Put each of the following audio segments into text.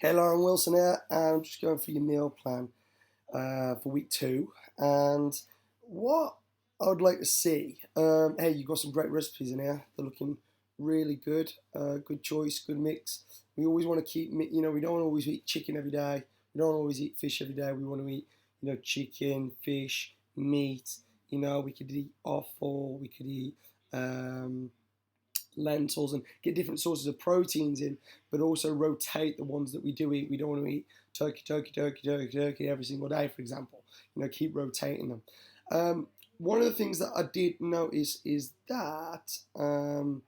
Hey Lauren Wilson here, and I'm just going for your meal plan for week 2. And what I would like to see, hey, you've got some great recipes in here. They're looking really good. Good choice, good mix. We always want to keep, we don't want to always eat chicken every day. We don't always eat fish every day. We want to eat, chicken, fish, meat. We could eat offal. We could eat. Lentils and get different sources of proteins in, but also rotate the ones that we do eat. We don't want to eat turkey every single day, for example. Keep rotating them. One of the things that I did notice is that, so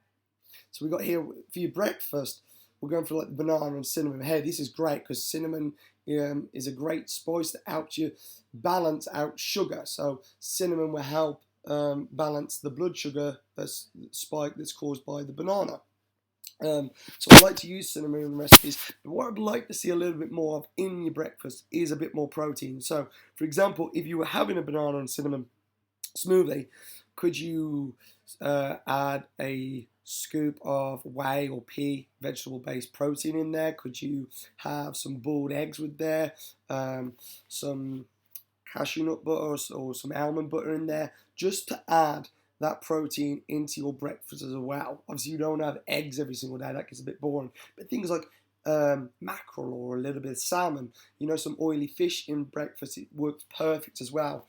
we got here for your breakfast, we're going for like the banana and cinnamon. Hey, this is great because cinnamon is a great spice that helps you balance out sugar. So cinnamon will help balance the blood sugar spike that's caused by the banana. So I like to use cinnamon in recipes, but what I'd like to see a little bit more of in your breakfast is a bit more protein. So, for example, if you were having a banana and cinnamon smoothie, could you add a scoop of whey or pea vegetable-based protein in there? Could you have some boiled eggs with there? Some cashew nut butter or some almond butter in there, just to add that protein into your breakfast as well. Obviously, you don't have eggs every single day, that gets a bit boring, but things like mackerel or a little bit of salmon, some oily fish in breakfast, it works perfect as well.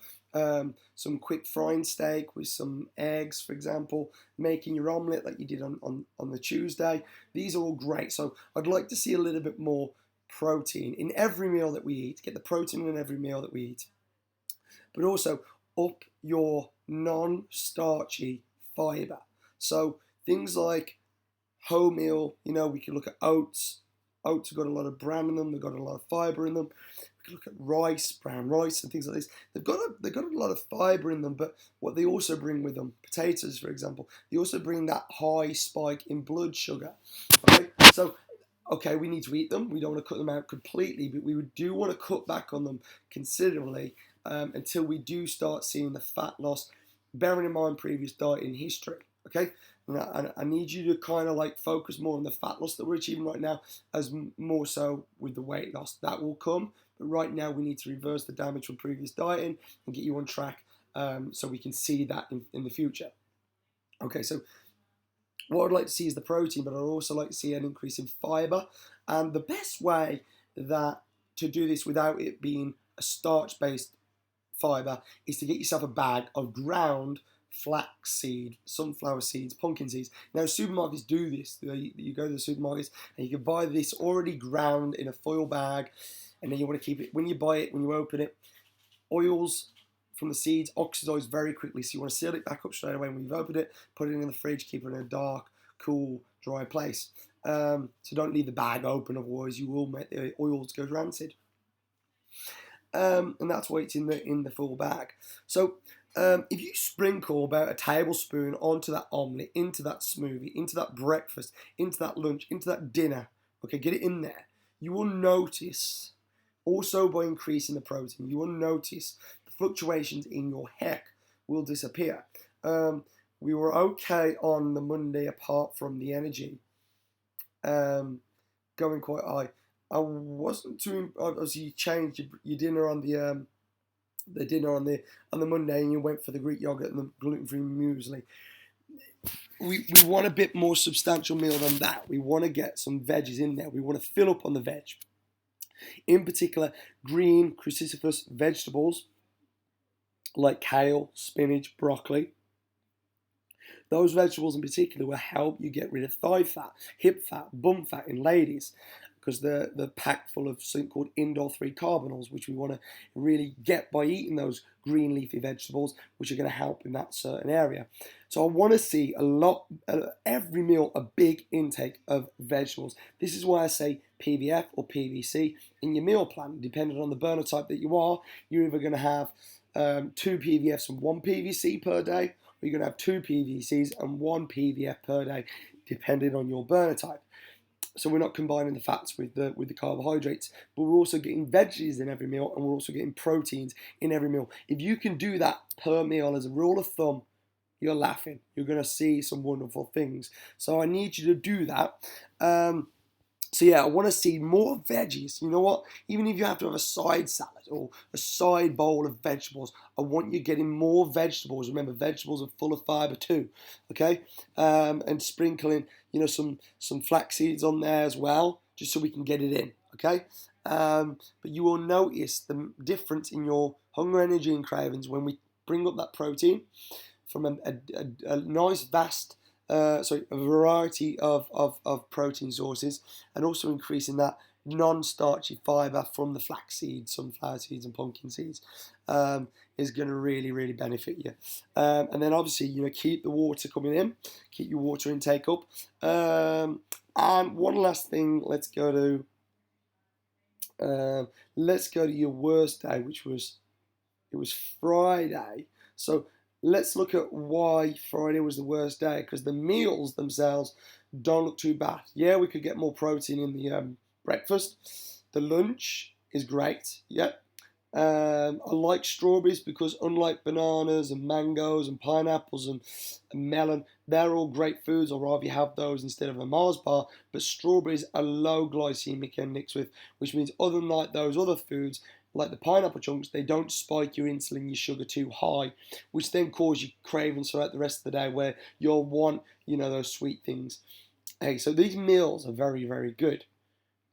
Some quick frying steak with some eggs, for example, making your omelette like you did on the Tuesday. These are all great. So I'd like to see a little bit more protein in every meal that we eat. Get the protein in every meal that we eat. But also up your non-starchy fiber. So things like wholemeal, we can look at oats. Oats have got a lot of bran in them. They've got a lot of fiber in them. We can look at rice, brown rice, and things like this. They've got a lot of fiber in them. But what they also bring with them, potatoes, for example, they also bring that high spike in blood sugar. Okay, so okay, we need to eat them. We don't want to cut them out completely, but we do want to cut back on them considerably until we do start seeing the fat loss, bearing in mind previous dieting history. Okay, and I need you to kind of like focus more on the fat loss that we're achieving right now, as more so with the weight loss that will come. But right now, we need to reverse the damage from previous dieting and get you on track, so we can see that in the future. Okay, so what I'd like to see is the protein, but I'd also like to see an increase in fiber. And the best way that to do this without it being a starch-based fiber is to get yourself a bag of ground flaxseed, sunflower seeds, pumpkin seeds. Now, supermarkets do this. You go to the supermarkets and you can buy this already ground in a foil bag, and then you want to keep it, when you buy it, when you open it, oils from the seeds oxidize very quickly, so you want to seal it back up straight away when you've opened it, put it in the fridge, keep it in a dark, cool, dry place. So don't leave the bag open, otherwise you will make the oils go rancid. And that's why it's in the full bag. So if you sprinkle about a tablespoon onto that omelette, into that smoothie, into that breakfast, into that lunch, into that dinner, okay, get it in there, you will notice, also by increasing the protein, you will notice the fluctuations in your HEC will disappear. We were okay on the Monday apart from the energy going quite high. I wasn't too. Obviously, you changed your dinner on the dinner on the Monday, and you went for the Greek yogurt and the gluten-free muesli. We want a bit more substantial meal than that. We want to get some veggies in there. We want to fill up on the veg. In particular, green cruciferous vegetables like kale, spinach, broccoli. Those vegetables in particular will help you get rid of thigh fat, hip fat, bum fat in ladies, because they're packed full of something called indole-3 carbanols, which we want to really get by eating those green leafy vegetables, which are going to help in that certain area. So I want to see every meal, a big intake of vegetables. This is why I say PVF or PVC in your meal plan. Depending on the burner type that you are, you're either going to have 2 PVFs and 1 PVC per day, or you're going to have 2 PVCs and 1 PVF per day, depending on your burner type. So we're not combining the fats with the carbohydrates, but we're also getting veggies in every meal, and we're also getting proteins in every meal. If you can do that per meal as a rule of thumb, you're laughing. You're going to see some wonderful things. So I need you to do that. So yeah, I want to see more veggies. You know what? Even if you have to have a side salad or a side bowl of vegetables, I want you getting more vegetables. Remember, vegetables are full of fiber too. Okay, and sprinkling, some flax seeds on there as well, just so we can get it in. Okay, but you will notice the difference in your hunger, energy, and cravings when we bring up that protein from a nice vast a variety of protein sources, and also increasing that non-starchy fiber from the flax seeds, sunflower seeds, and pumpkin seeds is going to really, really benefit you. And then obviously, keep the water coming in, keep your water intake up. And one last thing, let's go to your worst day, which was Friday. So let's look at why Friday was the worst day, because the meals themselves don't look too bad. Yeah, we could get more protein in the breakfast. The lunch is great. Yep. I like strawberries because unlike bananas and mangoes and pineapples and melon, they're all great foods. I'd rather have those instead of a Mars bar. But strawberries are low glycemic index with, which means other than like those other foods, like the pineapple chunks, they don't spike your insulin, your sugar too high, which then cause you cravings throughout the rest of the day where you'll want, those sweet things. Hey, so these meals are very, very good.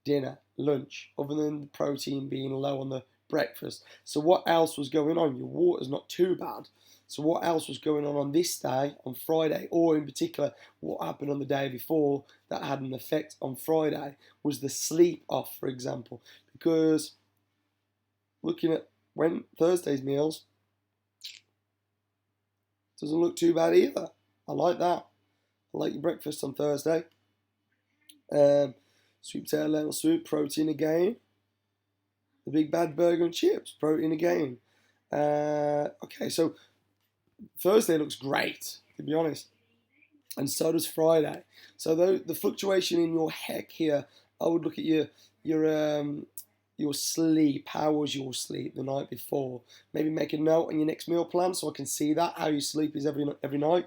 Dinner, lunch, other than the protein being low on the breakfast. So what else was going on? Your water's not too bad. So what else was going on this day, on Friday, or in particular, what happened on the day before that had an effect on Friday was the sleep off, for example, because looking at Thursday's meals, doesn't look too bad either. I like that. I like your breakfast on Thursday. Sweet potato lentil soup, protein again. The big bad burger and chips, protein again. Okay, so Thursday looks great, to be honest. And so does Friday. So the fluctuation in your heck here, I would look at your sleep. How was your sleep the night before? Maybe make a note on your next meal plan so I can see that, how your sleep is every night.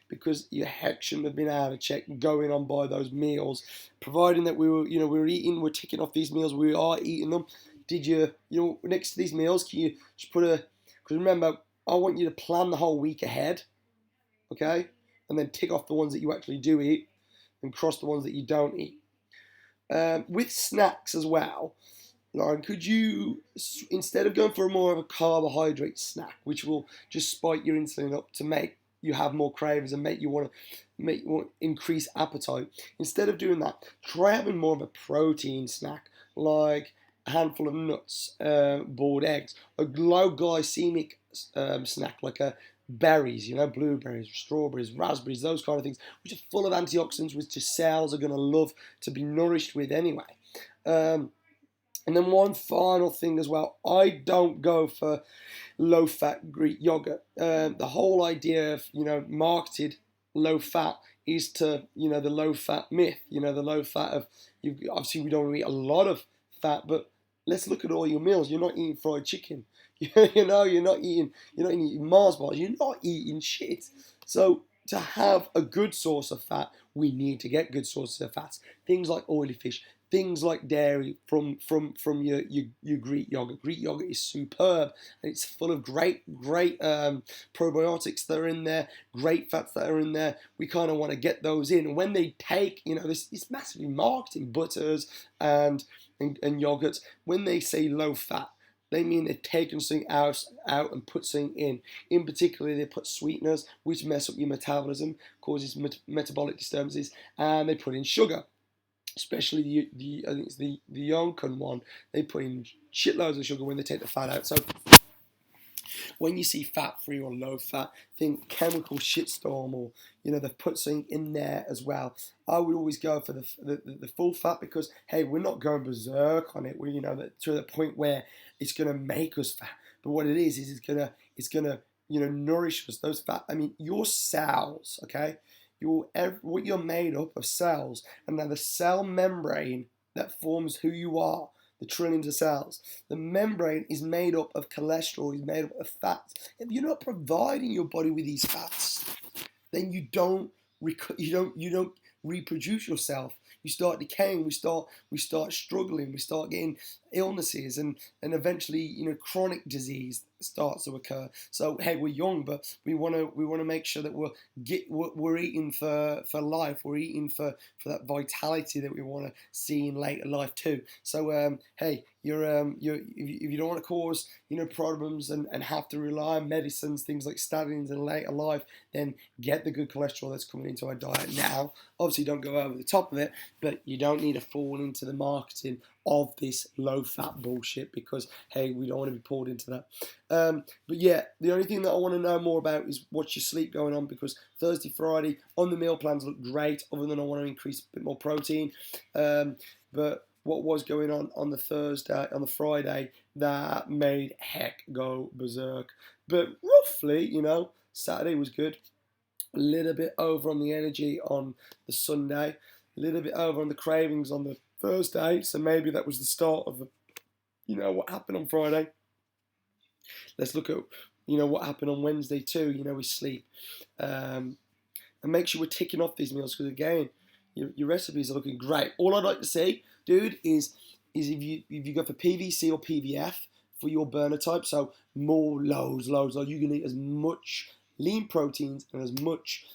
Because your heck shouldn't have been out of check going on by those meals. Providing that we were ticking off these meals, we are eating them. Did you, next to these meals, can you just because remember, I want you to plan the whole week ahead, okay? And then tick off the ones that you actually do eat and cross the ones that you don't eat. With snacks as well, Lauren, could you, instead of going for more of a carbohydrate snack, which will just spike your insulin up to make you have more cravings and make you want to increase appetite, instead of doing that, try having more of a protein snack, like a handful of nuts, boiled eggs, a low glycemic snack like berries, blueberries, strawberries, raspberries, those kind of things, which are full of antioxidants, which your cells are going to love to be nourished with anyway. And then one final thing as well, I don't go for low-fat Greek yogurt. The whole idea of, marketed low-fat is to, the low-fat myth, the low-fat of, obviously we don't eat a lot of fat, but let's look at all your meals. You're not eating fried chicken. You're not eating Mars bars. You're not eating shit. So to have a good source of fat, we need to get good sources of fats. Things like oily fish, things like dairy from your Greek yogurt. Greek yogurt is superb, and it's full of great probiotics that are in there, great fats that are in there. We kind of want to get those in. And when they take, this massively marketing butters and yogurts, when they say low fat, they mean they've taken something out and put something in. In particular, they put sweeteners, which mess up your metabolism, causes metabolic disturbances, and they put in sugar. Especially I think it's the Yonkan one. They put in shitloads of sugar when they take the fat out. So when you see fat-free or low-fat, think chemical shitstorm, or they've put something in there as well. I would always go for the full fat because hey, we're not going berserk on it. We to the point where it's gonna make us fat. But what it is it's gonna nourish us. Those fat. I mean, your cells, okay. What you're made up of cells, and now the cell membrane that forms who you are, the trillions of cells. The membrane is made up of cholesterol, is made up of fats. If you're not providing your body with these fats, then you don't reproduce yourself. you start decaying, we start struggling, we start getting illnesses, and eventually, you know, chronic disease starts to occur. So hey, we're young, but we want to make sure that we're eating for life. We're eating for that vitality that we want to see in later life too. So hey, if you don't want to cause, you know, problems and have to rely on medicines, things like statins in later life, then get the good cholesterol that's coming into our diet now. Obviously, don't go over the top of it, but you don't need to fall into the marketing of this low-fat bullshit, because hey, we don't want to be pulled into that. But yeah, the only thing that I want to know more about is what's your sleep going on, because Thursday, Friday on the meal plans look great, other than I want to increase a bit more protein. But what was going on the Friday, that made heck go berserk. But roughly, you know, Saturday was good. A little bit over on the energy on the Sunday, a little bit over on the cravings on the Thursday. So maybe that was the start of you know, what happened on Friday. Let's look at, you know, what happened on Wednesday too. You know, with sleep, and make sure we're ticking off these meals, because again, your recipes are looking great. All I'd like to see, dude, is if you go for PVC or PVF for your burner type, so more loads. You can eat as much lean proteins and as much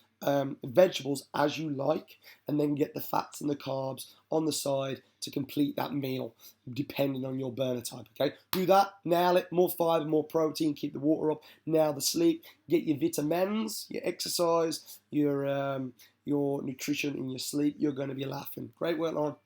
vegetables as you like, and then get the fats and the carbs on the side to complete that meal, depending on your burner type. Okay, do that, nail it. More fiber, more protein, keep the water up. Nail the sleep, get your vitamins, your exercise, your nutrition in your sleep. You're going to be laughing. Great work, Lauren.